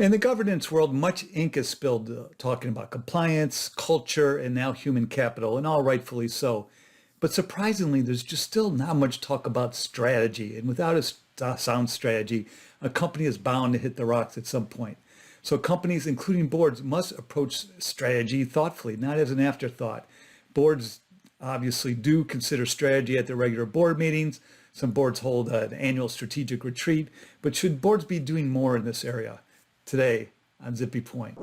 In the governance world, much ink is spilled talking about compliance, culture, and now human capital, and all rightfully so. But surprisingly, there's just still not much talk about strategy. And without a sound strategy, a company is bound to hit the rocks at some point. So companies, including boards, must approach strategy thoughtfully, not as an afterthought. Boards obviously do consider strategy at their regular board meetings. Some boards hold an annual strategic retreat, but should boards be doing more in this area? Today on Zippy Point.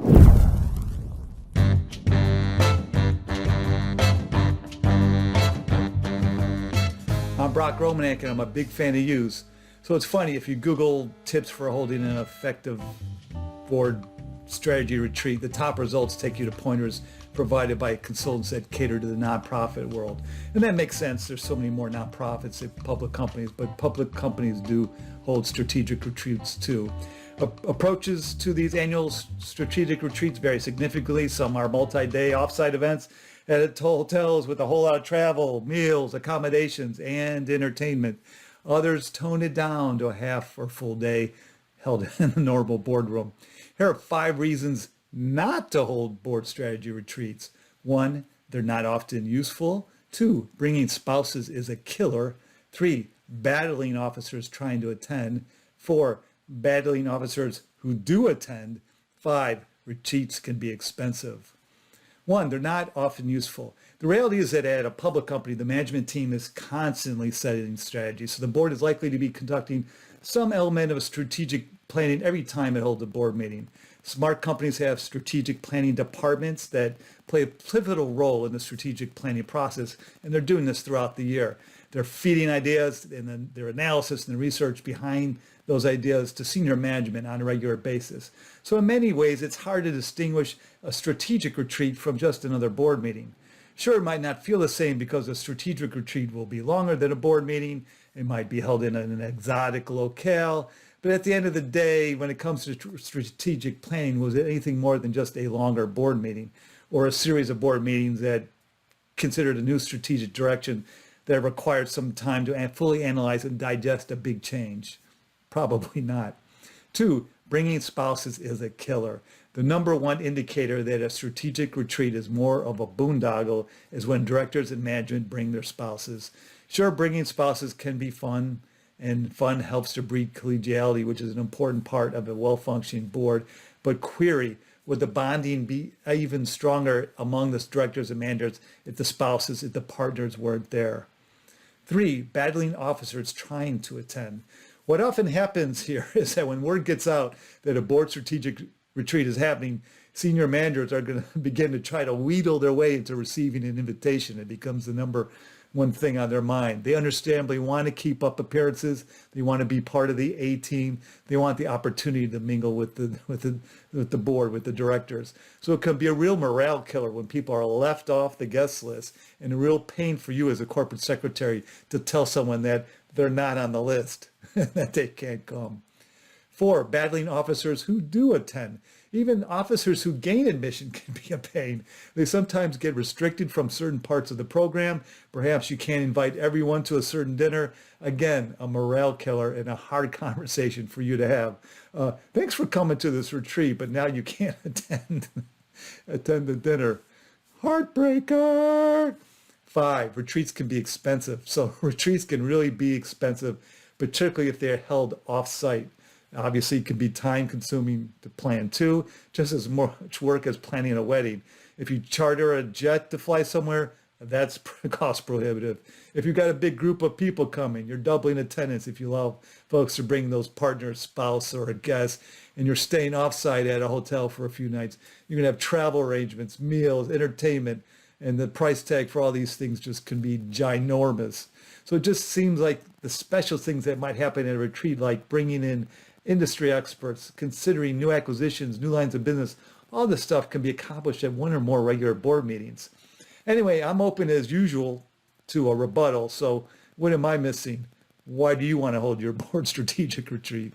I'm Brock Romanek, and I'm a big fan of U's. So it's funny, if you Google tips for holding an effective board strategy retreat, the top results take you to pointers provided by consultants that cater to the nonprofit world. And that makes sense. There's so many more nonprofits than public companies, but public companies do hold strategic retreats too. Approaches to these annual strategic retreats vary significantly. Some are multi-day offsite events at hotels with a whole lot of travel, meals, accommodations, and entertainment. Others tone it down to a half or full day held in the normal boardroom. Here are 5 reasons not to hold board strategy retreats. 1, they're not often useful. 2, bringing spouses is a killer. 3, battling officers trying to attend. 4, battling officers who do attend. 5, retreats can be expensive. 1, they're not often useful. The reality is that at a public company, the management team is constantly setting strategy. So the board is likely to be conducting some element of strategic planning every time it holds a board meeting. Smart companies have strategic planning departments that play a pivotal role in the strategic planning process, and they're doing this throughout the year. They're feeding ideas and then their analysis and the research behind those ideas to senior management on a regular basis. So in many ways, it's hard to distinguish a strategic retreat from just another board meeting. Sure, it might not feel the same because a strategic retreat will be longer than a board meeting. It might be held in an exotic locale. But at the end of the day, when it comes to strategic planning, was it anything more than just a longer board meeting or a series of board meetings that considered a new strategic direction that required some time to fully analyze and digest a big change? Probably not. 2, bringing spouses is a killer. The number one indicator that a strategic retreat is more of a boondoggle is when directors and management bring their spouses. Sure, bringing spouses can be fun, and fun helps to breed collegiality, which is an important part of a well-functioning board. But query, would the bonding be even stronger among the directors and managers if the spouses, if the partners weren't there? 3, battling officers trying to attend. What often happens here is that when word gets out that a board strategic retreat is happening, senior managers are going to begin to try to wheedle their way into receiving an invitation. It becomes the number one thing on their mind. They understandably want to keep up appearances. They want to be part of the A team. They want the opportunity to mingle with the board, with the directors. So it can be a real morale killer when people are left off the guest list, and a real pain for you as a corporate secretary to tell someone that they're not on the list, that they can't come. 4, battling officers who do attend. Even officers who gain admission can be a pain. They sometimes get restricted from certain parts of the program. Perhaps you can't invite everyone to a certain dinner. Again, a morale killer and a hard conversation for you to have. Thanks for coming to this retreat, but now you can't attend the dinner. Heartbreaker. 5, retreats can be expensive. So retreats can really be expensive, particularly if they're held off-site. Obviously, it can be time-consuming to plan too, just as much work as planning a wedding. If you charter a jet to fly somewhere, that's cost prohibitive. If you've got a big group of people coming, you're doubling attendance if you allow folks to bring those partner, spouse, or a guest, and you're staying off-site at a hotel for a few nights. You're going to have travel arrangements, meals, entertainment, and the price tag for all these things just can be ginormous. So it just seems like the special things that might happen at a retreat, like bringing in industry experts, considering new acquisitions, new lines of business, all this stuff can be accomplished at one or more regular board meetings. Anyway, I'm open as usual to a rebuttal. So what am I missing? Why do you want to hold your board strategic retreat?